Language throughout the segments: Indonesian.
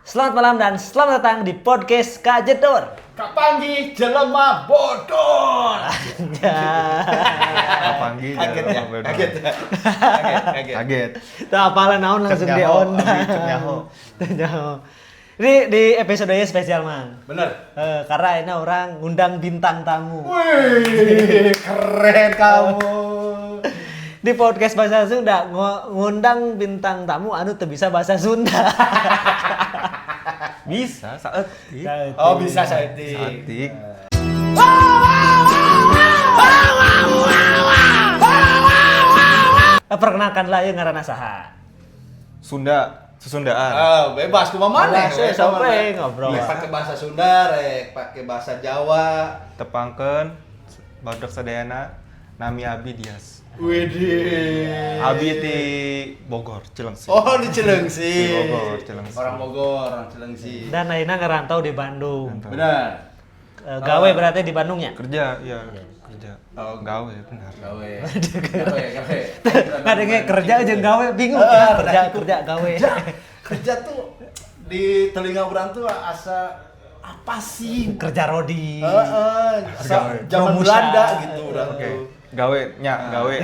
Selamat malam dan selamat datang di podcast Kak Jedor. Kapangi jelema bodor. Kapangi Kaget ya? Kaget. Kaget. Tuh apalah naon langsung di Nyaho, on. abi cek nyaho. Nyaho. Ini di episode spesial, Mang. Bener. Karena ini orang ngundang bintang tamu. Wih, keren kamu. Di podcast bahasa Sunda ngundang bintang tamu anu teu bisa bahasa Sunda. Bisa saeutik. Oh, bisa saeutik. Saeutik. Perkenalkanlah ieu ngaranna saha? Sesundaan. Bebas kumaha maneh. Bebas, sampai ngobrol. Rek pakai bahasa Sunda, rek pakai bahasa Jawa. Tepangkeun barudak sadayana nami Abi Dias. Widih. Abi di Bogor, Cilengsi. Oh, di Cilengsi. Di Bogor, Cilengsi. Orang Bogor, orang Cilengsi. Dan aina ngerantau di Bandung. Benar. Gawe berarti di Bandungnya? Kerja, iya, kerja. Oh, gawe benar. Gawe. Kadangnya kerja aja gawe bingung. Kerja gawe. Kerja tuh di telinga orang tuh asa apa sih? Kerja rodi. Zaman Promosi. Belanda gitu orang Oke. tuh. Gawe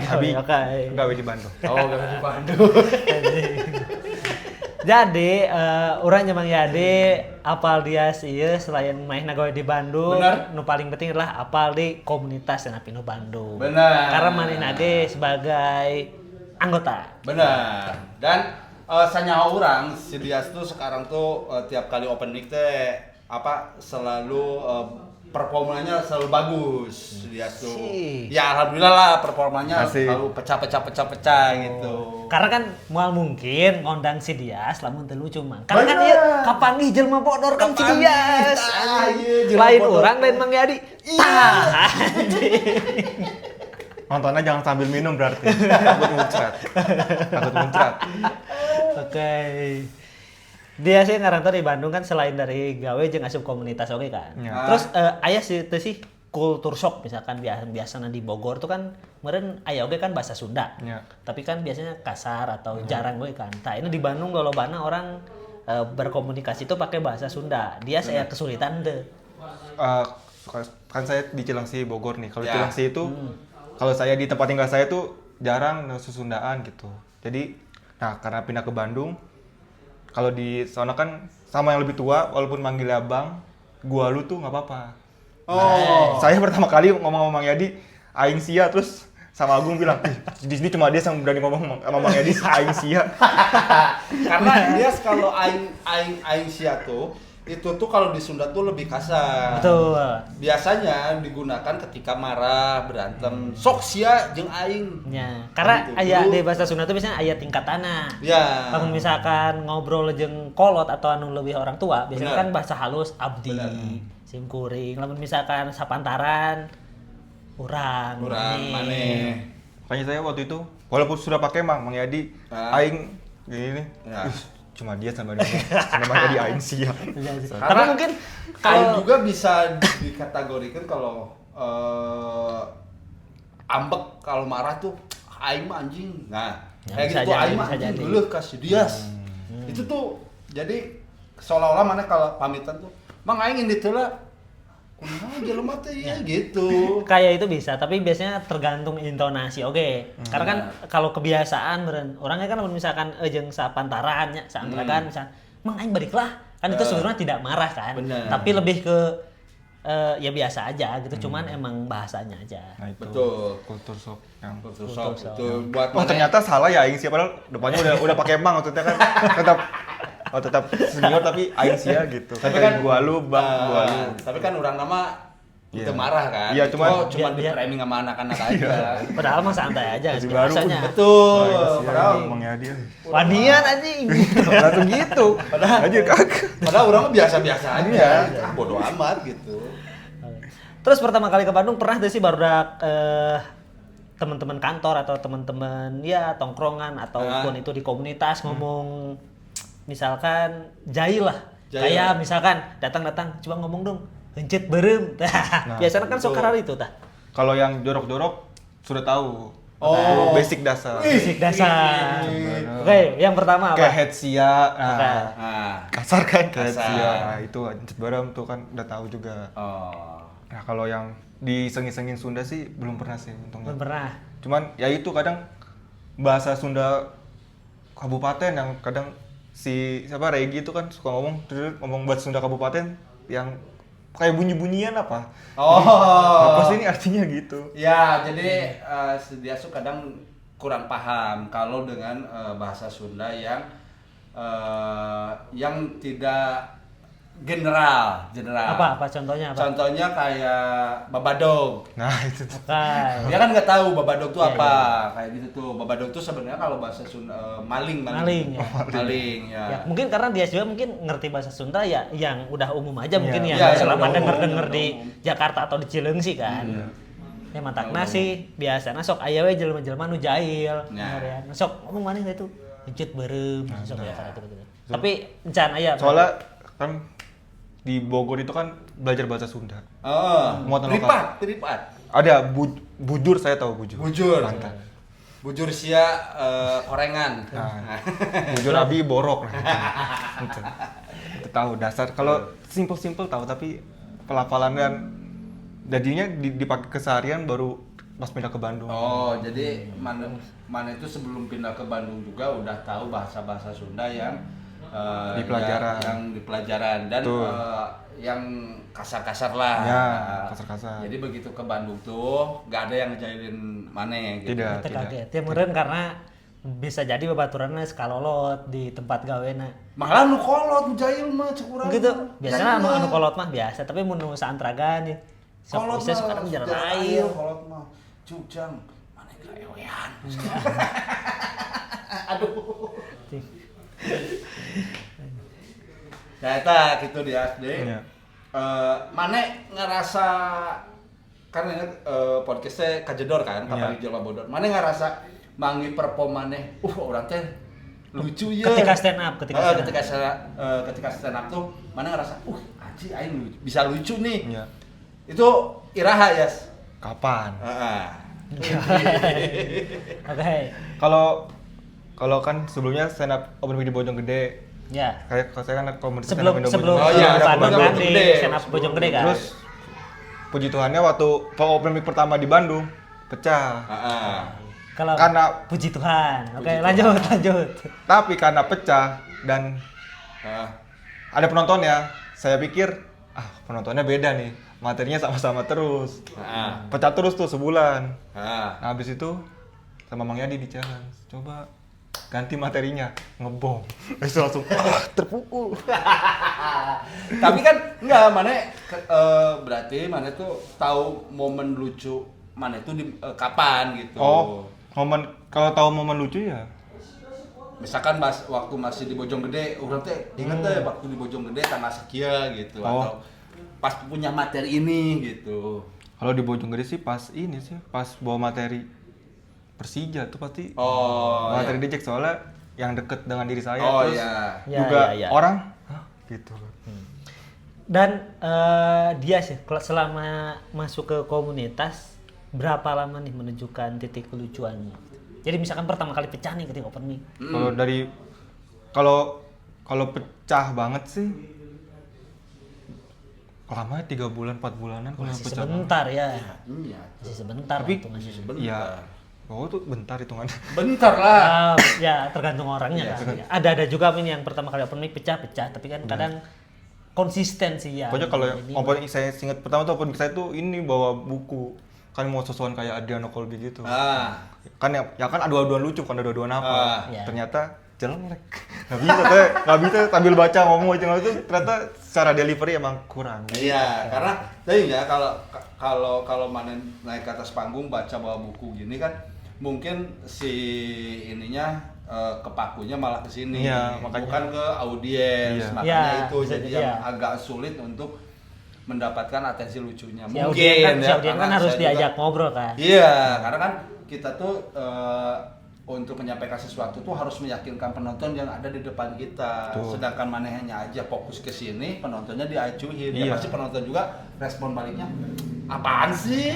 Abi. Oke. Gawe di Bandung. Oh, gawe di Bandung. Jadi orang Mang Yade apal dia sih selain main gawe di Bandung, Bener. nu paling penting adalah apal di komunitas yang Pino Bandung. Benar. Karena manehna ge sebagai anggota. Benar. Dan sanyawa orang si Dias tuh sekarang tuh tiap kali open mic teh selalu performanya selalu bagus si Dias tuh. Ya alhamdulillah lah performanya Asik. selalu pecah gitu. Karena kan moal mungkin ngondang si Dias lamun teu lucu Mang. Karena kan Bener. ieu kapanggih jelema bodor kan si Kapanggih, Dias. tah, ieu jelema Lain bodor. orang lain Mang Yadi. Iya. Nontonnya jangan sambil minum berarti. Takut muncrat. Oke. Dia sih ngarantau di Bandung kan selain dari gawe jeung asup komunitas oke kan. Ya. Terus aya sih teu sih culture shock misalkan biasana di Bogor tuh kan meureun aya oge kan bahasa Sunda. Ya. Tapi kan biasanya kasar atau jarang gue kan. Tah ini di Bandung lolobana orang berkomunikasi itu pakai bahasa Sunda. Dia saya kesulitan deh. Kan saya di Cilengsi Bogor nih. Kalau Ya. Cilengsi itu kalau saya di tempat tinggal saya tuh jarang Sundaan gitu. Jadi karena pindah ke Bandung, kalau di sana kan sama yang lebih tua walaupun manggil abang, gua lu tuh nggak apa-apa. Oh. Saya pertama kali ngomong sama Mang Yadi, aing sia, terus sama Agung bilang, di sini cuma dia yang berani ngomong sama Mang Yadi aing sia. Karena dia kalau aing sia tuh itu tuh kalau di Sunda tuh lebih kasar. Betul. Biasanya digunakan ketika marah, berantem. Sok sia jeung aing. Ya, karena Gitu. aya Dulu- di bahasa Sunda tuh biasanya aya tingkatanna. Ya. Kalau misalkan ngobrol jeung kolot atau anu lebih orang tua, biasanya Bener. kan bahasa halus abdi, Bener. simkuring. Lamun misalkan sapantaran urang, Maneh. Makanya saya waktu itu, walaupun sudah pakai Mang Yadi, aing gini nih, Ya. cuma dia sama Mang Yadi aing sia. Tapi Karena mungkin aing kalau juga bisa dikategorikan kalau ambek kalau marah tuh aing mah anjing. Nah, Ya, kayak bisa gitu jadi, aing mah bisa anjing jadi. geuleuh ka si Dias. Itu tuh jadi seolah-olah mana kalau pamitan tuh, "Mang aing ini teh lah." Kumaha jelema teh ya gitu. kayak itu bisa, tapi biasanya tergantung intonasi. Oke. Karena kan kalau kebiasaan beren, orangnya kan lamun misalkan jeung sapantaran nya, saantaragan misalkan, "Mang aing balik lah." Kan itu sebenarnya tidak marah kan. Bener. Tapi lebih ke ya biasa aja gitu, cuman emang bahasanya aja. Nah itu, Betul. kultur shock yang Kultur shock. shock itu buat oh ternyata salah ya aing sia, padahal depannya udah pakai Mang maksudnya kan tetap senior tapi aing sia gitu. Tapi Kan kan gua lu Bang, gua lu. Tapi kan orang nama Iya. itu marah kan. Iya, cuman- cuma di Biar- framing sama anak-anak aja. Padahal mah santai aja Masih baru. biasanya. Betul. Sia, Padahal Mang Yadi. Wanian anjing. Langsung gitu. Anjir kagak. padahal orang mah biasa-biasa aja. Iya. Ah, bodo amat gitu. Terus pertama kali ke Bandung pernah tuh sih barudak teman-teman kantor atau teman-teman ya tongkrongan ataupun itu di komunitas ngomong misalkan jahil lah. Jahil. Kayak misalkan datang-datang coba ngomong dong hencit berem. Biasanya kan betul. sok karar itu tah. Kalau yang jorok-jorok sudah tahu. Oh, basic dasar. Basic dasar. Oke, yang pertama apa? Kayak Hetsia, Nah. kasar kan kayak Kasar. Hetsia. Nah, itu Encet Baram tuh kan udah tahu juga. Oh. Nah, kalau yang disengin-sengin Sunda sih belum pernah sih untungnya. Belum pernah. Cuman ya itu kadang bahasa Sunda kabupaten yang kadang si siapa Regi itu kan suka ngomong bahasa Sunda kabupaten yang kayak bunyi-bunyian apa. Oh. Apa sih ini artinya gitu? Ya, jadi dia tuh kadang kurang paham kalau dengan bahasa Sunda yang tidak general. Apa contohnya apa? Contohnya kayak babadog. Nah, itu tuh. Oke. Dia kan nggak tahu babadog tuh Iya, apa, kayak gitu tuh. Babadog tuh sebenarnya kalau bahasa Sunda maling. Maling, ya. Maling, ya. Ya, mungkin karena dia juga mungkin ngerti bahasa Sunda ya yang udah umum aja mungkin ya. Iya. Iya, Selama udah denger-denger umum, di udah umum. Jakarta atau di Cileungsi kan. Ya mantakna sih biasana sok aya we jelema-jelema nu jahil. Nah. Ya. Sok ngomong maneh itu Encet Barem sok ya karena gitu. Tapi encan aya. Soalnya kan di Bogor itu kan belajar bahasa Sunda. Muatan lokal. Pripat. Ada bujur, saya tahu bujur. Bujur. Mantap. Bujur sia korengan. Nah, bujur abi borok. Nah, itu. Itu tahu dasar. Kalau simple tahu, tapi pelafalan dan jadinya dipakai keseharian baru pas pindah ke Bandung. Oh, jadi mana itu sebelum pindah ke Bandung juga udah tahu bahasa-bahasa Sunda yang Di pelajaran. yang di pelajaran dan Betul. yang kasar-kasar lah. Ya, kasar-kasar. Jadi begitu ke Bandung tuh nggak ada yang ngejailin mana gitu. Tidak. Kita kaget. Ya meureun karena bisa jadi babaturanna sekalolot di tempat gawena. Malah nu kolot nu jail mah cek urang. Gitu. Biasanya Jail anu mah. kolot mah biasa, tapi mun nu saantragan ya. Kolot Sok bisa mah sekarang jarang jarang lain. kolot mah. Cujang mana gaewean. Ya eta gitu di SD. Iya. Mane ngerasa kan ini podcastnya kajedor kan, kapal Iya. jelma bodor. Mane ngerasa mangi perform mane, orang teh lucu ya. Ketika stand up, ketika stand up tuh, mana ngerasa, anjing aing bisa lucu nih. Iya. Itu iraha ya. Kapan? Oke. Kalau kan sebelumnya stand up open mic di Bojonggede. Ya. Kayak kalau saya kan komunitas Sebelum stand up Indo sebelum Oh, Bojonggede. iya, sebelum Bandung Bojong kan di Gede. stand up Bojong Gede kan. Terus puji Tuhannya waktu open mic pertama di Bandung pecah. Kalau Karena puji Tuhan. Oke, Puji lanjut. tapi karena pecah dan ada penontonnya, saya pikir penontonnya beda nih, materinya sama-sama terus. Pecah terus tuh sebulan. Nah, habis itu sama Mang Yadi di challenge, coba ganti materinya, ngebom. Terus langsung terpukul. Tapi kan enggak, mana berarti mana tuh tahu momen lucu mana itu di kapan gitu. Oh, kalau tahu momen lucu ya. Misalkan waktu masih di Bojonggede, urang teh inget deh waktu di Bojonggede tanggal sekian gitu atau pas punya materi ini gitu. Kalau di Bojonggede sih pas bawa materi Persija tuh pasti materi Dejek, soalnya yang deket dengan diri saya terus juga orang gitu. Dan dia sih selama masuk ke komunitas berapa lama nih menunjukkan titik kelucuannya? Jadi misalkan pertama kali pecah nih ketika open mic. Kalau pecah banget sih lama 3 bulan 4 bulanan kalau Masih pecah sebentar ya. Iya. Masih sebentar Tapi hitungannya. iya. Oh tuh bentar hitungannya. Bentar lah. Ya tergantung orangnya kan. Ada juga ini yang pertama kali open mic pecah, tapi kan kadang konsisten sih ya. Pokoknya kalau open mic saya ingat pertama tuh open mic saya tuh ini bawa buku. Kan mau sesuatu kayak Adriano Colby gitu. Kan ya kan adu-aduan lucu, kan adu-aduan apa. Ternyata jelek. Nggak bisa sambil baca ngomong itu ternyata secara delivery emang kurang. Iya, karena tadi ya kalau mana naik ke atas panggung baca bawa buku gini kan mungkin si ininya kepakunya malah ke sini, bukan ke audiens. Makanya itu jadi yang agak sulit untuk mendapatkan atensi lucunya. Mungkin kan harus diajak ngobrol kan. Iya, karena kan kita tuh untuk menyampaikan sesuatu tuh harus meyakinkan penonton yang ada di depan kita. Tuh. Sedangkan manehnya aja fokus ke sini, penontonnya diacuhin. Ya Iya. pasti penonton juga respon baliknya, apaan sih?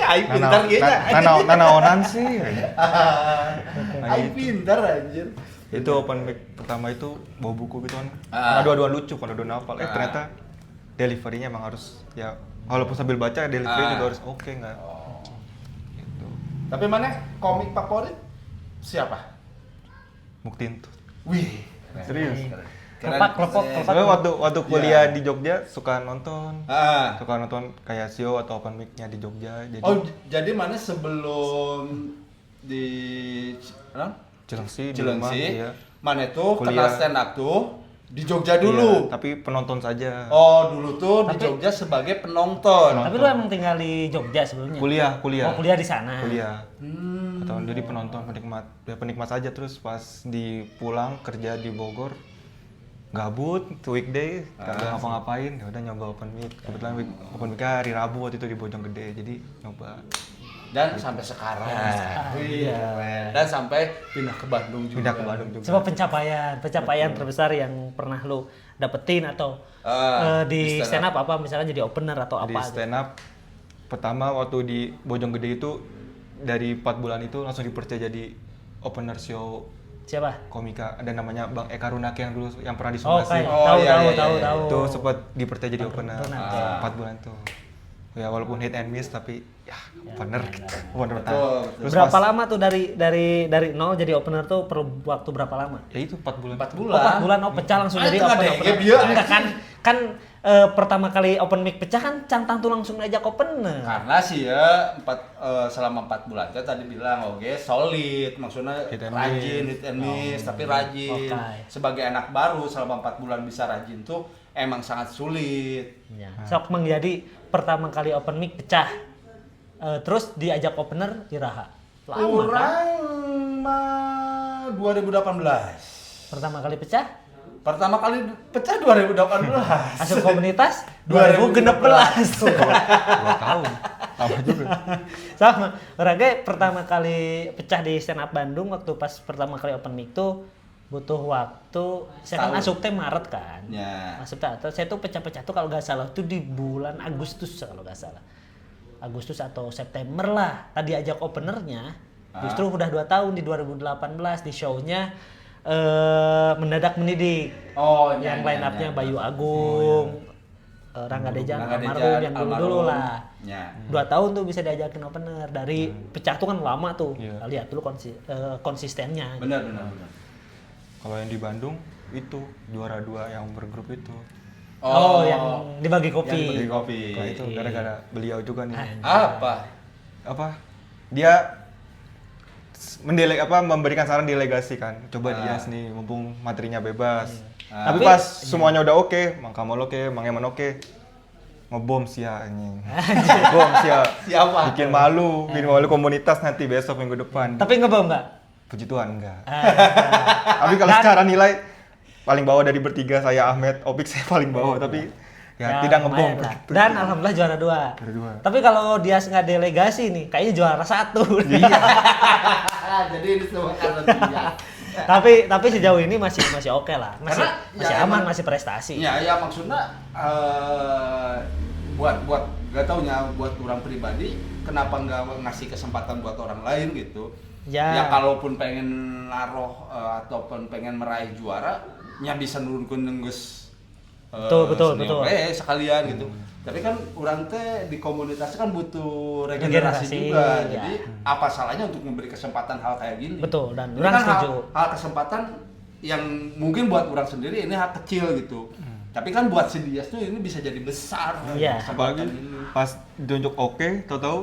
Aing Nah, pintar gitu. nanaonan sih. Aing pintar anjir. Itu open mic pertama itu bawa buku gitu kan. Ah. Karena dua-dua lucu kalau dua hafal. Ternyata delivery-nya emang harus ya walaupun sambil baca delivery juga harus oke nggak. Gitu. Tapi mana komik favorit siapa? Muktin tuh. Wih, Serius? Kelepok. Soalnya waktu kuliah di Jogja suka nonton. Ah. Suka nonton kayak show atau open mic-nya di Jogja. Jadi Oh, jadi mana sebelum di Cilengsi di rumah, Cilengsi, iya. mana tuh Kuliah. kenal stand up tuh di Jogja dulu. Iya, tapi penonton saja. Oh, dulu tuh di Jogja sebagai penonton. Tapi lu emang tinggal di Jogja sebelumnya? Kuliah. Oh, kuliah di sana. Kuliah. Atau jadi penonton penikmat saja, terus pas pulang kerja di Bogor gabut weekday kagak ngapa-ngapain, ya udah nyoba open mic. Kebetulan open mic hari Rabu waktu itu di Bojonggede, jadi nyoba. Dan sampai sekarang. Iya. Dan sampai pindah ke Bandung juga. Pindah ke Bandung juga. Coba pencapaian terbesar yang pernah lu dapetin atau di stand up apa misalnya jadi opener atau Di apa? stand up pertama waktu di Bojonggede itu dari 4 bulan itu langsung dipercaya jadi opener show Siapa? komika, ada namanya Bang Eka Runake yang dulu yang pernah di Oh, Sumasi. kayak Oh, tahu iya, tahu iya, tahu iya. tahu. Itu sempat dipercaya jadi opener. Runake. 4 bulan tuh. Ya walaupun hit and miss tapi ya opener gitu. Opener Betul, tahan. betul. Terus Berapa pas- lama tuh dari nol jadi opener tuh perlu waktu berapa lama? Ya itu 4 bulan. 4 Oh, bulan. 4 bulan pecah langsung jadi itu nggak opener. ada gap ya, Enggak kan pertama kali open mic pecah kan cantang tuh langsung ngajak opener. Karena sih ya selama 4 bulan kan tadi bilang oke solid, maksudnya Hit and rajin miss. hit and miss tapi rajin. Oke. Sebagai anak baru selama 4 bulan bisa rajin tuh emang sangat sulit. Ya. Sok menjadi pertama kali open mic pecah. Terus diajak opener Iraha. Lama kan? Kurang mah 2018. Pertama kali pecah Pertama kali pecah 2018. masuk komunitas 2016. 2016. 2 tahun. Lama juga. Sama. Orangnya pertama kali pecah di stand up Bandung waktu pas pertama kali open mic tuh butuh waktu. Saya kan Setahun. masuk teh Maret kan. Ya. Masuk teh. Saya tuh pecah-pecah tuh kalau nggak salah tuh di bulan Agustus kalau nggak salah. Agustus atau September lah. Tadi ajak openernya. Justru udah 2 tahun di 2018 di show-nya Mendadak Mendidik. Oh, Yang line up-nya Bayu Agung, Rangga Dejan, Rangga almarhum Dejan, yang dulu almarhum. lah. Ya. 2 tahun tuh bisa diajakin opener. Dari pecah tuh kan lama tuh. Iya. Lihat dulu konsistennya. Benar. Kalau yang di Bandung itu juara 2 yang bergrup itu. Oh, yang dibagi kopi. Yang dibagi kopi. Nah, itu gara-gara beliau juga nih. Apa? Apa? Dia memberikan saran delegasi kan. Coba dia nih mumpung materinya bebas. Tapi Tapi- pas semuanya udah oke, Mang Kamal oke, Mang Eman oke. Ngebom sia anjing. Ngebom sia. Siapa? Bikin malu komunitas nanti besok minggu depan. Tapi ngebom nggak? Puji Tuhan enggak. Ah, Tapi kalau secara nilai paling bawah dari bertiga saya Ahmed, Opik saya paling bawah tapi ya tidak ngebom. lumayan lah. Dan alhamdulillah juara 2. Juara 2. Tapi kalau dia nggak delegasi nih, kayaknya juara 1. Iya. Jadi ini semua karena dia. tapi sejauh ini masih oke lah. Masih Karena, masih ya, aman, emang- masih prestasi. Ya maksudnya buat gak taunya buat orang pribadi kenapa nggak ngasih kesempatan buat orang lain gitu. Ya. Ya kalaupun pengen naruh ataupun pengen meraih juara, nya bisa nurunkeun nenggeus Betul. sekalian gitu. Tapi kan orang teh di komunitas kan butuh regenerasi Regenerasi, juga. ya. Jadi apa salahnya untuk memberi kesempatan hal kayak gini? Betul, dan Ini orang kan setuju. hal kesempatan yang mungkin buat orang sendiri ini hal kecil gitu. Tapi kan buat si Dias tuh ini bisa jadi besar. Iya. Apalagi kesempatan ini. pas ditunjuk oke, tahu-tahu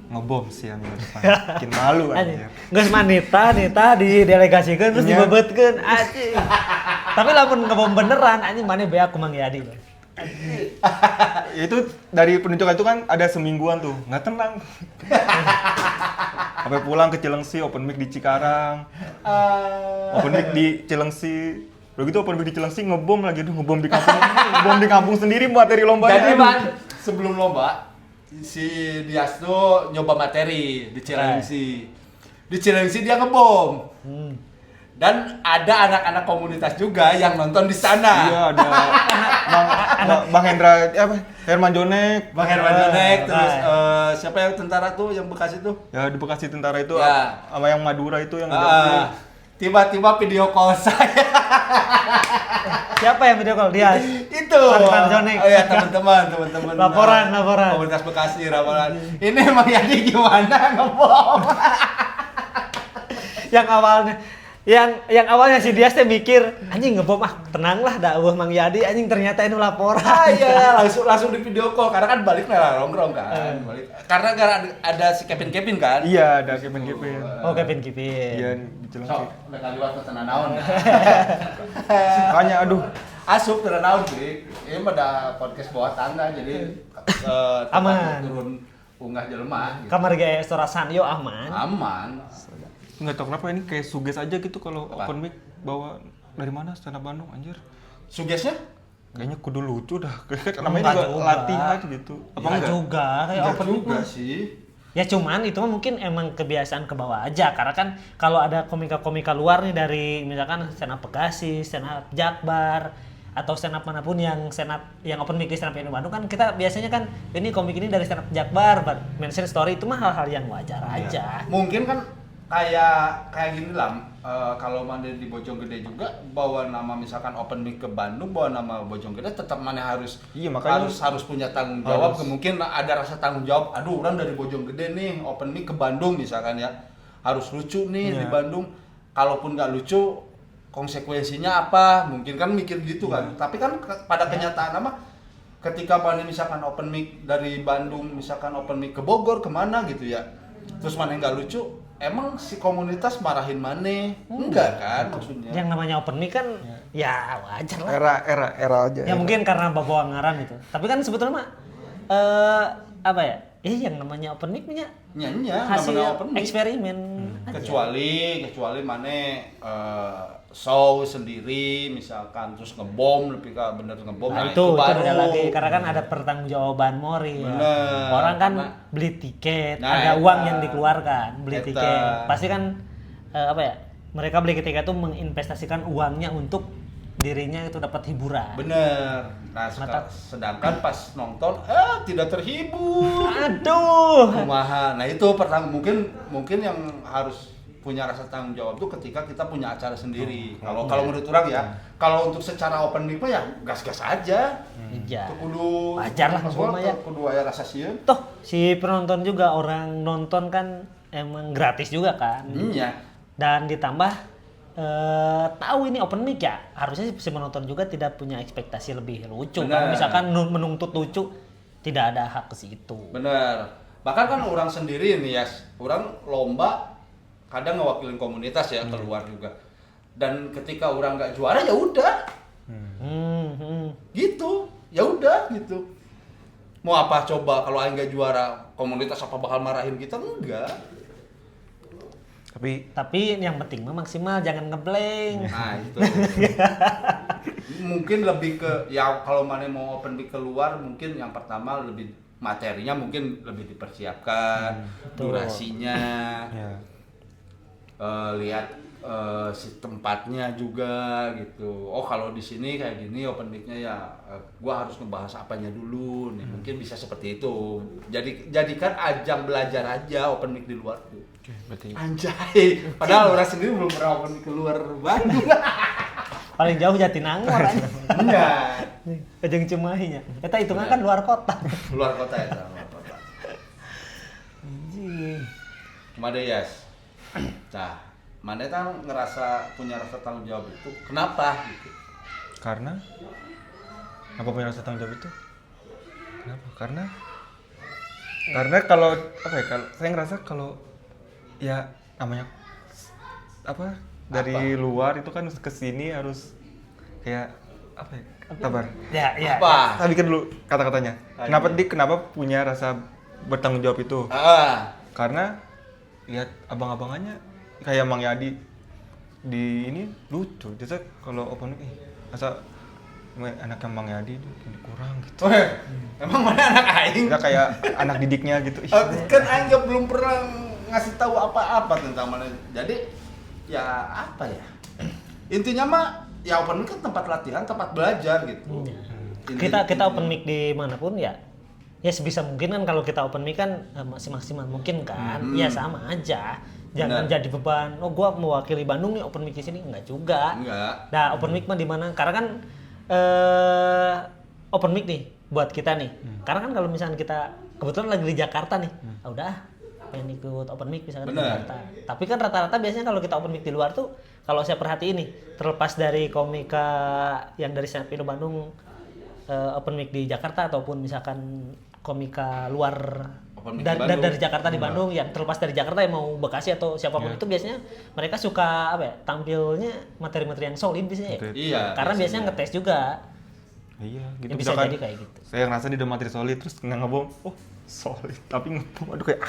ngebom sih yang minggu depan. Bikin malu anjir. Geus manita didelegasikan terus Iya. dibebetkeun anjing. Tapi lamun ngebom beneran anjing maneh bea ku Mang Yadi. Itu dari penunjukan itu kan ada semingguan tuh, nggak tenang. Sampai pulang ke Cilengsi, open mic di Cikarang, open mic di Cilengsi. Udah gitu open mic di Cilengsi ngebom lagi, tuh ngebom di kampung sendiri materi lomba. Jadi Ban, sebelum lomba si Dias tuh nyoba materi di Cilengsi. Di Cilengsi dia ngebom. Dan ada anak-anak komunitas juga yang nonton di sana. Iya, ada Bang Hendra Herman Jonek. Bang Herman Jonek, terus siapa yang tentara tuh yang bekas itu? Ya di Bekasi tentara itu Ya. sama yang Madura itu yang Tiba-tiba video call saya. Siapa yang video call? Dia. Itu. Herman Jonek. Oh ya teman-teman. Laporan. Komunitas Bekasi laporan. Ini emang Yadi gimana ngebom? yang awalnya si Dias teh mikir anjing ngebom tenang lah dah Mang Yadi anjing ternyata itu laporan. Iya, langsung di video call karena kan balik lah nongkrong kan. Balik. Karena ada si Kevin kan. Iya, ada Kevin. Oh, Kevin Kipin. Iya, di Cilengsi. Sok, mereka liwat ke tanah naon. Makanya aduh. Asup tanah naon, Dik. Ini pada podcast bawah tangga jadi Aman. turun unggah jelema. Gitu. Kamar ge sorasan yo aman. Aman. Nggak tahu kenapa ini kayak suges aja gitu kalau Apa? open mic bawa dari mana stand up Bandung anjir. Sugesnya? Kayaknya kudu lucu dah. Namanya Enggak juga juga. latihan gitu. Apa Enggak enggak? juga kayak Enggak open mic juga mah. sih. Ya cuman itu mah mungkin emang kebiasaan ke bawah aja karena kan kalau ada komika-komika luar nih dari misalkan stand up Bekasi, stand up Jakbar atau stand up manapun yang open mic di stand up Indo Bandung kan kita biasanya kan ini komik ini dari stand up Jakbar, mention story itu mah hal-hal yang wajar aja. Mungkin kan kayak gini lah. Kalau mana di Bojonggede juga bawa nama misalkan open mic ke Bandung bawa nama Bojonggede tetap mana harus Iya, makanya harus punya tanggung jawab. Mungkin ada rasa tanggung jawab. Aduh, orang dari Bojonggede nih open mic ke Bandung misalkan ya. Harus lucu nih di Bandung. Kalaupun nggak lucu konsekuensinya apa? Mungkin kan mikir gitu kan. Tapi kan pada kenyataan mah ketika mana misalkan open mic dari Bandung misalkan open mic ke Bogor kemana gitu ya. Terus mana yang nggak lucu, emang si komunitas marahin mana? Enggak kan maksudnya. Yang namanya open mic kan ya wajar lah. Era aja. Ya mungkin karena bawa ngaran itu. Tapi kan sebetulnya mah apa ya? Yang namanya open mic nya Nyanya hasil namanya open mic. eksperimen aja. Kecuali mana show sendiri misalkan terus ngebom lebih ke bener ngebom. Nah, Nah, itu baru. beda lagi karena kan ada pertanggungjawaban moral. Bener. Orang kan Karena- beli tiket, Nah, ada eta. uang yang dikeluarkan, beli Eta. tiket. Pasti kan apa ya? Mereka beli tiket itu menginvestasikan uangnya untuk dirinya itu dapat hiburan. Bener. Nah, sedangkan pas nonton tidak terhibur. Aduh. Kumaha. Nah, itu mungkin yang harus punya rasa tanggung jawab tuh ketika kita punya acara sendiri. Kalau menurut orang ya, kalau untuk secara open mic mah ya gas-gas aja. Iya. Itu kudu Wajar lah semua mah ya. Kudu aya rasa sieun. Toh si penonton juga orang nonton kan emang gratis juga kan. Iya. Dan ditambah tahu ini open mic ya, harusnya si penonton juga tidak punya ekspektasi lebih lucu. Benar. Kalau misalkan menuntut lucu, tidak ada hak ke situ. Bener. Bahkan kan orang sendiri nih ya, orang lomba kadang ngewakilin komunitas ya keluar juga. Dan ketika orang nggak juara ya udah, gitu, ya udah gitu. Mau apa coba kalau aing nggak juara komunitas apa bakal marahin kita enggak? Tapi yang penting mah maksimal, jangan ngeblank. Nah itu. Mungkin lebih ke ya kalau mana mau open mic keluar mungkin yang pertama lebih materinya mungkin lebih dipersiapkan, durasinya. Ya. Lihat si tempatnya juga gitu. Oh kalau di sini kayak gini open mic-nya ya gua harus ngebahas apanya dulu nih. Mungkin bisa seperti itu. Jadikan ajang belajar aja open mic di luar tuh. Oke, berarti Anjay. Padahal orang sendiri belum pernah open mic keluar Bandung. Paling jauh Jatinangor aja. Enggak. Ujung Cimahinya. Eta hitungan kan luar kota. Luar kota ya, luar kota. Anjing. Cuma deh Yas. Nah, mana kan punya rasa tanggung jawab itu. Kenapa gitu? karena apa punya rasa tanggung jawab itu? Kenapa? Karena kalau apa ya? Kalau saya ngerasa kalau ya namanya apa dari luar itu kan ke sini harus kayak apa ya? Sabar. Ya, ya. Apa? Saya bikin dulu kata-katanya. Ayo. Kenapa punya rasa bertanggung jawab itu? Karena lihat abang-abangannya kayak Mang Yadi di ini lucu. Jadi kalau open mic masa anak yang Mang Yadi itu kurang gitu. Emang mana anak aing? Kita kayak anak didiknya gitu. Kan aing belum pernah ngasih tahu apa-apa tentang mana. Jadi ya apa ya? Intinya mah ya open mic kan tempat latihan, tempat belajar gitu. Kita open mic di manapun ya sebisa mungkin kan kalau kita open mic kan masih maksimal mungkin kan. Ya sama aja. Jangan jadi beban. Oh gua mewakili Bandung nih open mic di sini enggak juga. Enggak. Nah, open mic mah di mana? Karena kan open mic nih buat kita nih. Karena kan kalau misalnya kita kebetulan lagi di Jakarta nih. Udah pengen ikut open mic misalkan di Jakarta. Tapi kan rata-rata biasanya kalau kita open mic di luar tuh kalau saya perhatiin nih, terlepas dari komika yang dari stand up Indo Bandung open mic di Jakarta ataupun misalkan komika luar dari Jakarta di Bandung yang terlepas dari Jakarta yang mau Bekasi atau siapapun itu biasanya mereka suka apa ya tampilnya materi-materi yang solid biasanya ya. Iya. Karena biasanya ngetes juga. Iya, gitu. Ya, bisa Misalkan jadi kayak gitu. saya ngerasa di udah materi solid terus nggak ngebom, oh solid, tapi ngebom, aduh kayak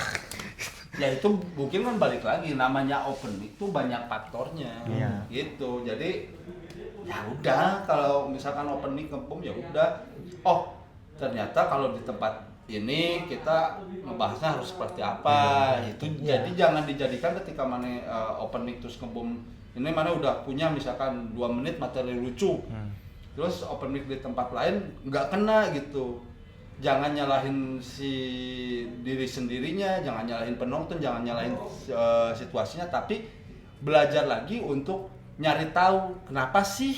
Ya itu mungkin kan balik lagi namanya open mic itu banyak faktornya. Iya. Gitu. Jadi ya udah kalau misalkan open mic ngebom ya udah. Oh, ternyata kalau di tempat ini kita membahasnya harus seperti apa jadi jangan dijadikan ketika mana open mic terus ngebom ini mana udah punya misalkan 2 menit materi lucu terus open mic di tempat lain nggak kena gitu. Jangan nyalahin si diri sendirinya, jangan nyalahin penonton, jangan nyalahin situasinya, tapi belajar lagi untuk nyari tahu kenapa sih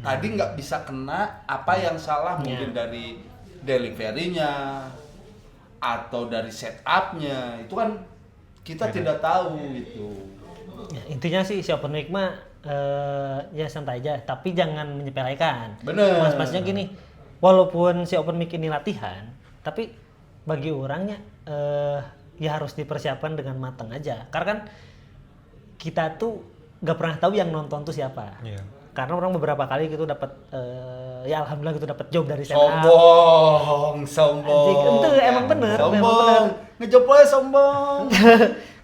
tadi nggak bisa kena, apa yang salah mungkin dari delivery-nya atau dari setup-nya. Itu kan kita tidak tahu gitu. Ya, intinya sih si open mic mah ya santai aja, tapi jangan menyepelekan. Bener. Maksudnya gini, walaupun si open mic ini latihan, tapi bagi orangnya ya harus dipersiapkan dengan matang aja. Karena kan kita tuh gak pernah tahu yang nonton tuh siapa. Iya. Karena orang beberapa kali gitu dapat ya alhamdulillah gitu dapat job dari stand up. Sombong. Itu emang bener, Sombong. memang bener. Ngejob aja sombong.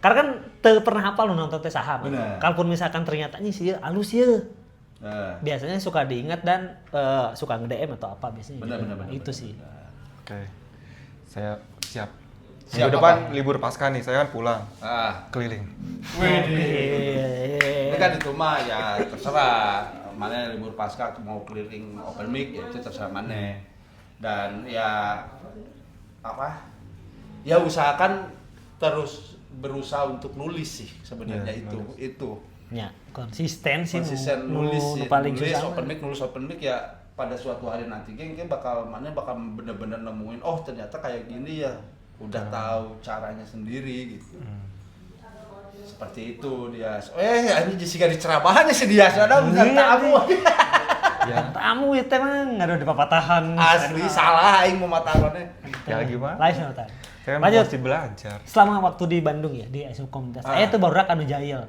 Karena kan teu pernah hafal lu nonton teh saha. Bener. Kalaupun misalkan ternyata nih sih halus ya. Nah, Biasanya suka diingat dan suka nge-DM atau apa biasanya. benar. Itu sih. Oke, saya siap. Siap Minggu depan apa? libur pasca nih, saya kan pulang keliling. Ini kan itu mah ya terserah mana libur pasca mau keliling open mic ya itu terserah mana. Dan ya apa? Ya usahakan terus berusaha untuk nulis sih sebenarnya Ya, itu. Ya, konsisten sih Nulis sih. paling Nulis susah. nulis open mic ya pada suatu hari nanti mungkin bakal bener-bener nemuin oh ternyata kayak gini ya. Udah tahu caranya sendiri gitu. Seperti itu dia. Ini Jessica diceramahannya sih dia. Ada bukan tamu. Ya, Tamu itu emang ada di papatahan. Asli salah aing mau matahannya. ya gimana? Lain sama tadi. Saya Lanjut. masih belajar. Selama waktu di Bandung ya di SU Komunitas. Saya tuh baru anu jahil.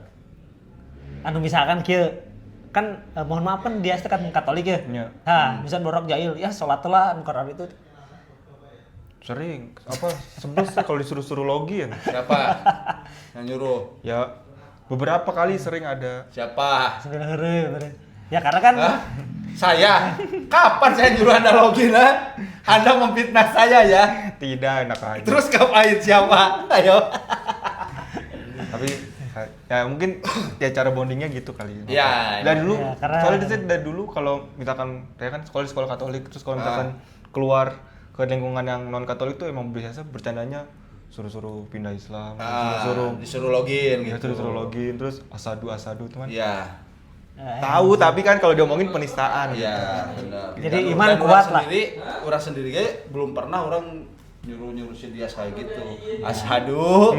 Anu misalkan kieu kan mohon maaf kan dia kan Katolik ya. Iya. Nah, misalkan baru jahil ya salat lah anu karena itu. Sering apa sebel sih kalau disuruh-suruh login. Siapa yang nyuruh? Ya beberapa kali sering ada. Siapa? Sebenarnya ya karena kan Hah? Saya? Kapan saya nyuruh Anda login? Ha? Anda memfitnah saya ya? Tidak, enak aja. Terus ngapain siapa? Ayo. Tapi ya mungkin ya cara bondingnya gitu kali. Ya, Dari dulu, ya, karena- soalnya dari dulu kalau misalkan saya kan sekolah di sekolah Katolik, terus kalau misalkan keluar ke lingkungan yang non Katolik tuh emang biasa bercandanya suruh-suruh pindah Islam, disuruh login ya, gitu. suruh login, terus asadu teman. Iya. Tahu tapi kan kalau diomongin penistaan. Iya, benar. Jadi Dan- iman dan kuat lah. Orang sendiri kayak belum pernah orang nyuruh si dia kayak gitu. Ashadu.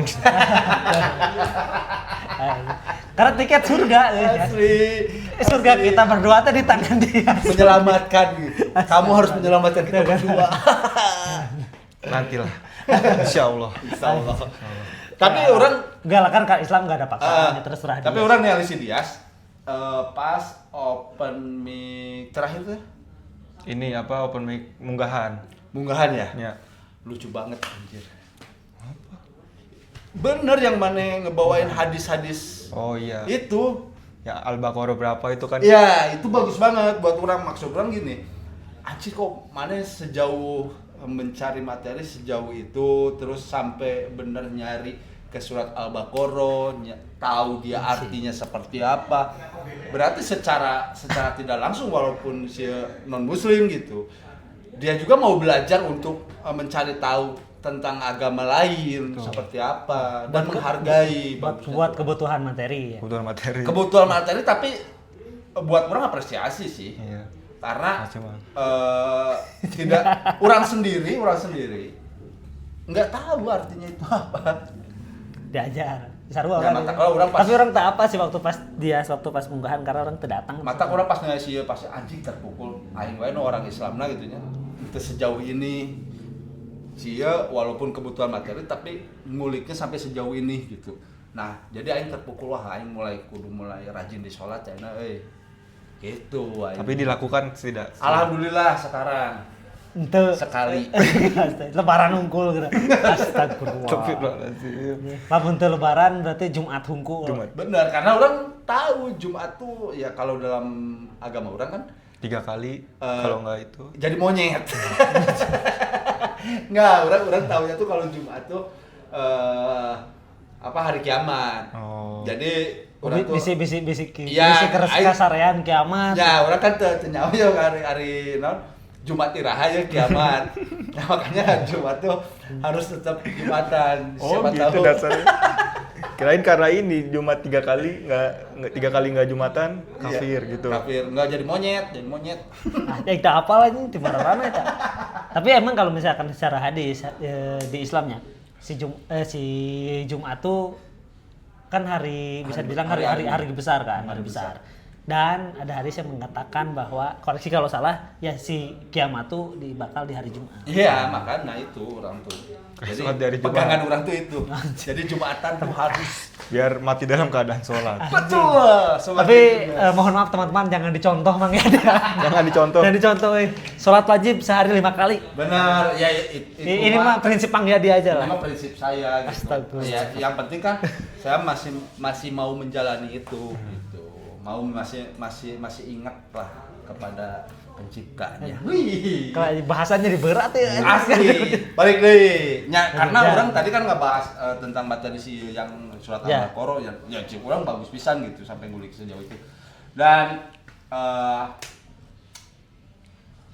karena tiket surga Asli. surga kita berdua teh di tangan dia. Menyelamatkan gitu. Kamu harus menyelamatkan kita berdua. Nantilah. Insyaallah. Insyaallah. Tapi orang enggak lah kan Islam enggak ada paksaan ya terserah tapi dia. orang nih si Dias pas open mic terakhir tuh Ini apa open mic munggahan. munggahan ya? Ya. Lucu banget anjir. Bener yang mana ngebawain hadis-hadis Oh iya. itu. Ya Al-Baqarah berapa itu kan? Ya, itu bagus banget buat orang. Maksud orang gini. Anjir kok mana sejauh mencari materi sejauh itu terus sampai bener nyari ke surat Al-Baqarah, tahu dia artinya seperti apa. Berarti secara tidak langsung walaupun si non muslim gitu, dia juga mau belajar untuk mencari tahu tentang agama lain seperti apa dan menghargai buat kebutuhan materi ya. Kebutuhan materi. tapi buat orang apresiasi sih. Iya. Karena tidak orang sendiri nggak tahu artinya itu apa. Diajar sarua Ya, kan. mata kalau orang pas- Tapi orang tak apa sih waktu pas munggahan karena orang tidak datang. Mata orang pas ngasih pas anjing terpukul aing wae no orang Islamna gitu nya. Itu sejauh ini sia walaupun kebutuhan materi tapi nguliknya sampai sejauh ini gitu. Nah, jadi aing terpukul wah aing kudu mulai rajin di sholat cenah gitu aing. Tapi dilakukan tidak. Alhamdulillah sekarang Ente sekali. lebaran hungkul gitu. Astagfirullah. Astagfirullahaladzim. Lamun teu lebaran berarti Jumat hungkul. Jumat. Benar, karena orang tahu Jumat tuh ya kalau dalam agama orang kan 3 kali, kalau enggak itu. jadi monyet. Nggak, orang tahunya tuh kalau Jumat tuh hari kiamat. Oh. Jadi orang tuh Bisi Iya, kasarean kiamat. ya orang kan teu nyawa ya hari naon Jumat iraha ya kiamat. Nah, makanya Jumat tuh harus tetap Jumatan. Oh Siapa gitu tahu. dasarnya. Kirain karena ini Jumat 3 kali nggak Jumatan kafir Iya, gitu. Kafir, nggak jadi monyet. Ah, ya kita apal aja di mana-mana ya. Tapi emang kalau misalkan secara hadis di Islamnya si Jumat tuh kan hari bisa dibilang hari besar kan, hari besar. Dan ada hadis yang mengatakan bahwa koreksi kalau salah ya si kiamat tuh bakal di hari Jumat. Iya, makanya itu orang tuh. Jadi Sholat di hari Jumat. pegangan orang tuh itu. Jadi Jumatan tuh harus. Biar mati dalam keadaan sholat. Betul. Tapi mohon maaf teman-teman jangan dicontoh Mang ya. Jangan dicontoh. Jangan dicontoh. Sholat wajib sehari 5 kali. Benar. Ya Ini mah prinsip Mang Yadi aja lah. Memang prinsip saya gitu. Astagfirullah. Ya, yang penting kan saya masih mau menjalani itu gitu. Mau masih ingat lah kepada penciptanya. Wih. Kalau bahasanya diberat ya. Asli. Balik deh. Karena orang tadi kan ngebahas tentang materi si yang surat Ya. Al-Baqarah ya cik orang bagus pisan gitu sampai ngulik sejauh itu. Dan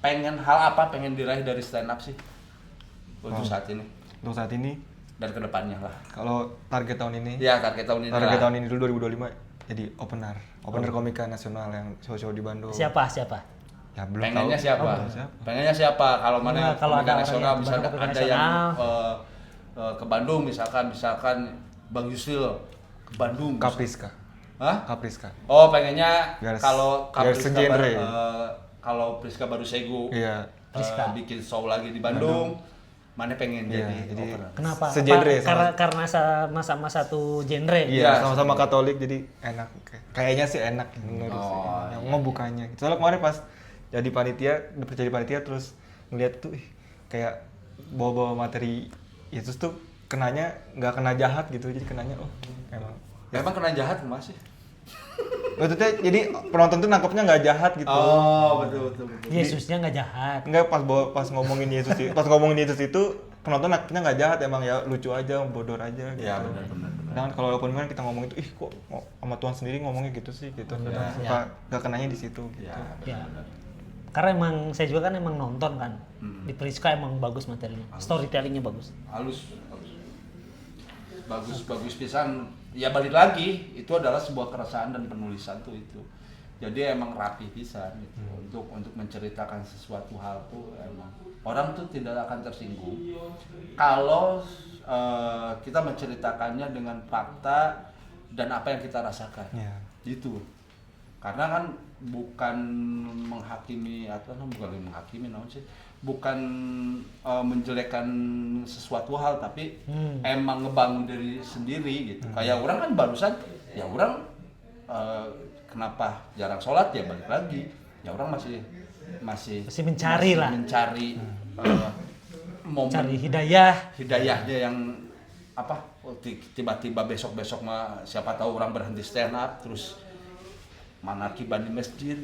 pengen diraih dari stand up sih untuk saat ini Untuk saat ini, dan kedepannya lah. kalau target tahun ini, Ya target tahun ini. target lah. tahun ini dulu 2025 jadi opener komika nasional yang show-show di Bandung. Siapa? Ya belum Pengennya tahu. siapa? Belum siapa. Pengennya siapa? Kalau mana Nah, kalau komika ada orang nasional yang misalkan komika ada yang nasional. ke Bandung misalkan Bang Yusil ke Bandung. Kapriska. Hah? Kapriska. Oh, pengennya Biar- kalau biar Priska segenre. kalau Priska baru segu Iya. Priska. bikin show lagi di Bandung, mana pengen Iya, jadi jadi- opener. Kenapa? Segenre Karena sama-sama satu genre. Iya, Iya, sama-sama Katolik jadi enak. Kayaknya sih enak menurut Oh, saya. Yang iya. ngebukanya. Soalnya kemarin pas jadi panitia terus ngeliat tuh kayak bawa-bawa materi Yesus tuh kenanya nggak kena jahat gitu. Jadi kenanya emang. Emang kena jahat Mas sih? Maksudnya jadi penonton tuh nangkepnya nggak jahat gitu. Oh, betul. Yesusnya nggak jahat. Enggak pas ngomongin Yesus itu penonton nangkepnya nggak jahat emang ya lucu aja, bodor aja gitu. Ya, benar. Dan kalau open mic kita ngomong itu, kok sama Tuhan sendiri ngomongnya gitu sih gitu. Ya. Suka nggak kenanya di situ gitu. Ya, Ya. benar. Karena emang saya juga kan emang nonton kan. Hmm. Di Priska emang bagus materinya. Storytellingnya bagus. Bagus pisan. Ya balik lagi, itu adalah sebuah keresahan dan penulisan tuh itu. Jadi emang rapi pisan gitu. Untuk menceritakan sesuatu hal tuh emang orang tuh tidak akan tersinggung kalau kita menceritakannya dengan fakta dan apa yang kita rasakan. Iya. Gitu. Karena kan bukan menghakimi namun sih bukan menjelekkan sesuatu hal tapi emang ngebangun diri sendiri gitu. Kayak orang kan barusan ya orang kenapa jarang sholat ya balik lagi ya orang masih mencari lah. mencari momen Cari hidayahnya yang apa tiba-tiba besok mah siapa tahu orang berhenti stand up terus manaki di masjid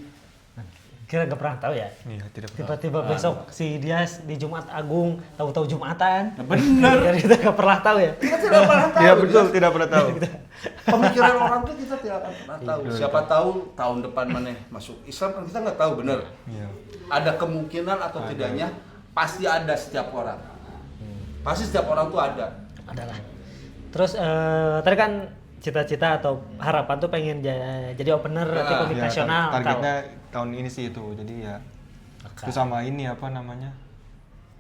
Kira nggak pernah tahu ya. Iya, tidak pernah. Tiba-tiba besok si Dias di Jumat Agung, tahu-tahu Jumatan. Bener. Jadi kita nggak pernah tahu ya. Kita tidak pernah tahu. Iya betul, tidak pernah tahu. Pemikiran orang tuh kita tidak akan pernah tahu. Iya, Siapa tahu tahun depan mana masuk Islam kan kita nggak tahu bener. Iya. Ada kemungkinan atau tidaknya pasti ada setiap orang. Pasti setiap orang tuh ada. Adalah. Terus tadi kan cita-cita atau harapan tuh pengen jadi opener tim komik Ya, nasional. targetnya tahun ini sih itu. Jadi ya Oke. itu sama ini apa namanya?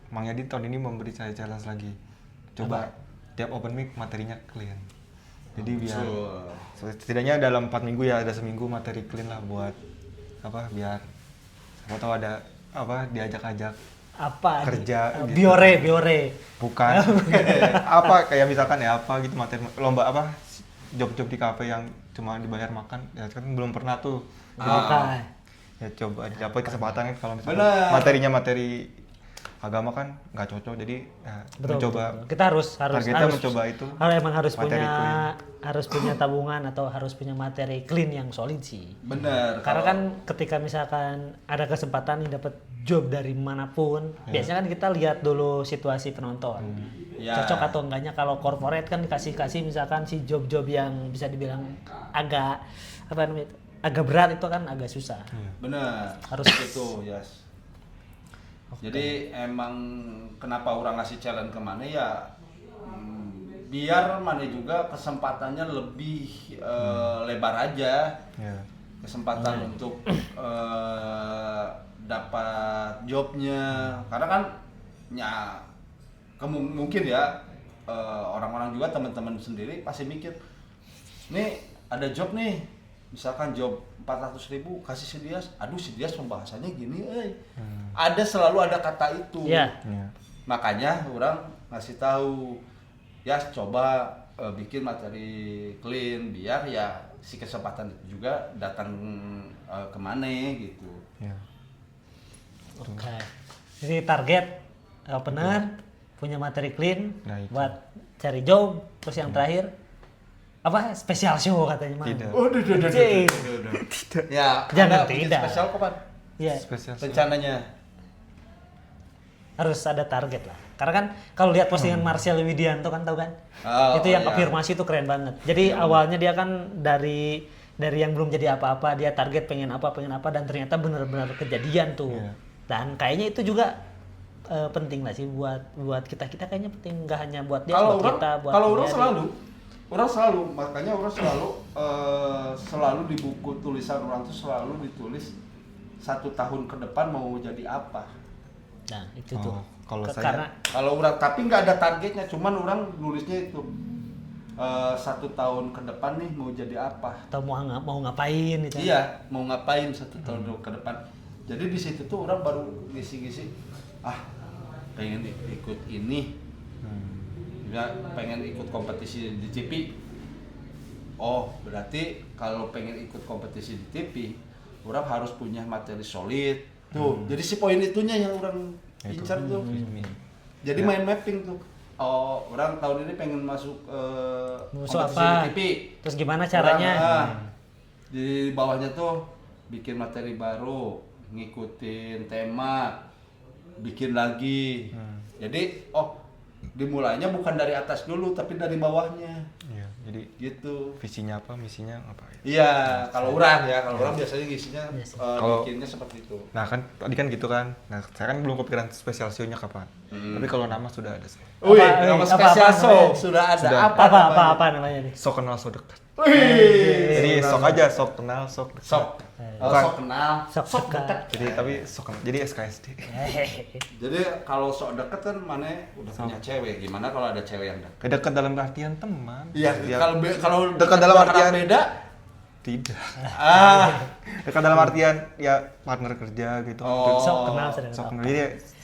Mang Yadi tahun ini memberi saya challenge lagi. Coba tiap open mic materinya clean. Jadi biar setidaknya dalam 4 minggu ya ada seminggu materi clean lah buat apa biar siapa tahu ada apa diajak-ajak Apa? kerja gitu. Biore. Bukan apa kayak misalkan ya apa gitu materi lomba apa job-job di kafe yang cuma dibayar makan ya kan belum pernah tuh. Oke. Ya coba dapat kesempatan kan kalau misalkan Bener. materinya materi agama kan nggak cocok jadi ya, mencoba Betul. Kita harus targetnya mencoba itu emang harus materi punya tabungan atau harus punya materi clean yang solid sih. Bener. Karena kan ketika misalkan ada kesempatan nih dapat job dari manapun, biasanya kan kita lihat dulu situasi penonton. Ya. Cocok atau enggaknya. Kalau corporate kan dikasih misalkan si job-job yang bisa dibilang agak apa namanya itu, agak berat itu kan agak susah. Bener. Harus itu, yes. Jadi emang kenapa orang ngasih challenge ke mana ya biar mana juga kesempatannya lebih lebar aja. ya Kesempatan untuk dapat jobnya karena kan ya mungkin ya orang-orang juga teman-teman sendiri pasti mikir nih ada job nih misalkan job 400.000 kasih si Dias, aduh si Dias pembahasannya gini, selalu ada kata itu. Iya. ya Makanya orang ngasih tahu ya coba bikin materi clean biar ya si kesempatan itu juga datang kemana gitu. ya Oke. Jadi target opener punya materi clean Nah, itu. buat cari job, terus yang terakhir apa spesial show katanya mah. Tidak. Cing. Ya, Jangan Anda bikin tidak. spesial kapan? Iya, spesial Rencananya. harus ada target lah. Karena kan kalau lihat postingan Marcel Widianto kan tahu kan? Oh, Itu yang iya. afirmasi itu keren banget. Jadi awalnya dia kan dari yang belum jadi apa-apa, dia target pengen apa dan ternyata benar-benar kejadian tuh. Iya. Dan kayaknya itu juga penting lah sih buat kita kayaknya penting, nggak hanya buat dia, Kalau buat orang, kita, buat kalau orang dia. selalu, makanya orang selalu di buku tulisan orang tuh selalu ditulis 1 tahun ke depan mau jadi apa. Nah itu tuh. kalau saya Karena Kalau orang tapi nggak ada targetnya, cuman orang nulisnya itu 1 tahun ke depan nih mau jadi apa. atau mau ngapain gitu. Iya, mau ngapain 1 tahun ke depan. Jadi di situ tuh orang baru ngisi-ngisi, pengen ikut ini, ya pengen ikut kompetisi di TV. Oh, berarti kalau pengen ikut kompetisi di TV, orang harus punya materi solid. Tuh, jadi si poin itunya yang orang incar tuh. Jadi main mapping tuh. Oh, orang tahun ini pengen masuk Musuh kompetisi apa? di TV. Terus gimana caranya? Di bawahnya tuh bikin materi baru, ngikutin tema, bikin lagi. Jadi, dimulainya bukan dari atas dulu, tapi dari bawahnya. ya jadi Gitu. visinya apa misinya apa ya. Iya, kalau orang biasanya ngisinya Kalau- bikinnya seperti itu. Nah kan tadi kan gitu kan. Nah saya kan belum kepikiran spesial show-nya kapan. Tapi kalau nama sudah ada saya. Wih, Apa- nama apa- spesial apa show namanya? sudah ada. Sudah. Apa namanya nih? Sok kenal sok dekat. Wih. Jadi sok aja sok kenal sok dekat. Sok. Bukan. Sok kenal, Sok dekat. Jadi tapi sok kenal. Jadi SKSD. Jadi kalau sok deket kan mana udah punya cewek. Gimana kalau ada cewek yang deket? Dekat dalam artian teman. Iya, Ya, kalau dekat dalam berharap artian- beda. tidak. Ah. Dekat dalam artian ya partner kerja gitu. Oh. Sok kenal sedang Sok kenal. kenal. Jadi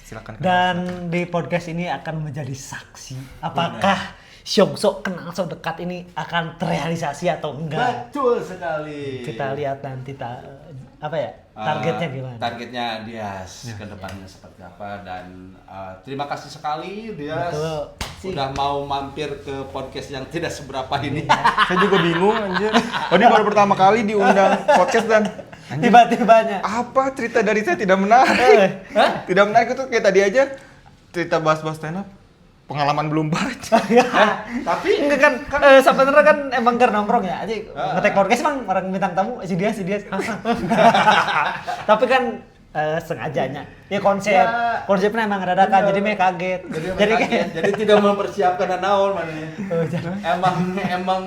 silakan. Dan di podcast ini akan menjadi saksi apakah sok kenal sok dekat ini akan terrealisasi atau enggak. Betul sekali. Kita lihat nanti targetnya gimana. Targetnya Dias ke depannya seperti apa dan terima kasih sekali Dias Betul. udah mau mampir ke podcast yang tidak seberapa ini. Saya juga bingung anjir. Oh, ini baru pertama kali diundang podcast dan Tiba-tibanya. Apa cerita dari saya tidak menarik? Hah? Tidak menarik itu kayak tadi aja cerita bahas-bahas stand up. Pengalaman belum baca. Tapi Enggak kan, sebenarnya kan emang karena nongkrong ya. Aja ngetek podcast emang orang bintang tamu si dia. Tapi kan sengajanya. Ya konsepnya emang dadakan jadi meh kaget. jadi kayak jadi tidak mempersiapkan naon mana. Emang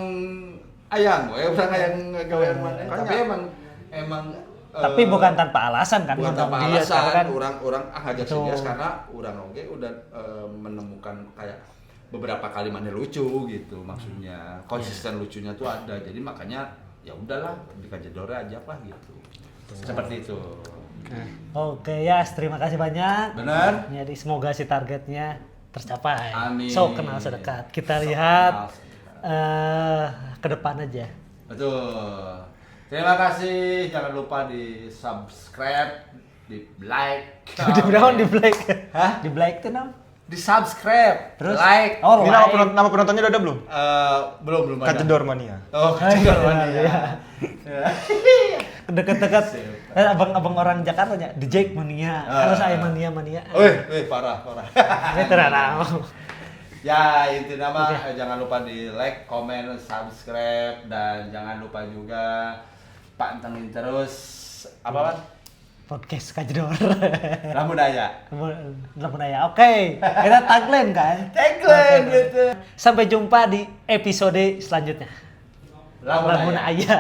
ayang we urang hayang ngagawean mana. Tapi emang tapi bukan tanpa alasan kan bukan ngundang tanpa dia alasan kan. orang ngajak si Betul. Dias karena orang oge udah menemukan kayak beberapa kali mana lucu gitu maksudnya konsisten lucunya tuh ada jadi makanya ya udahlah di Kajedore aja lah gitu seperti itu. Oke ya, terima kasih banyak. Benar. Jadi semoga si targetnya tercapai. Amin. So kenal sedekat. Kita Sok lihat kenal ke depan aja. Betul. Terima kasih, jangan lupa di subscribe, di like. Di berapa di Black? Hah? Di Black tuh nam? Di subscribe, Terus? like. Oh, Ini like. nama penontonnya udah ada belum? Belum ada. Kajedor Mania. Oh, Iya, Kajedor iya. Deket-deket. Abang orang Jakarta nya, The Jake Mania. Harus saya mania. Wih, parah. Veteran nama. Ya, intinya mah jangan lupa di like, komen, subscribe dan jangan lupa juga pantengin terus apa? Podcast Kajedor. Lamun Daya. Lamun Daya. Oke, kita tagline kan? Tagline Oke. gitu. Sampai jumpa di episode selanjutnya. Lamun Lamun Daya. Aya.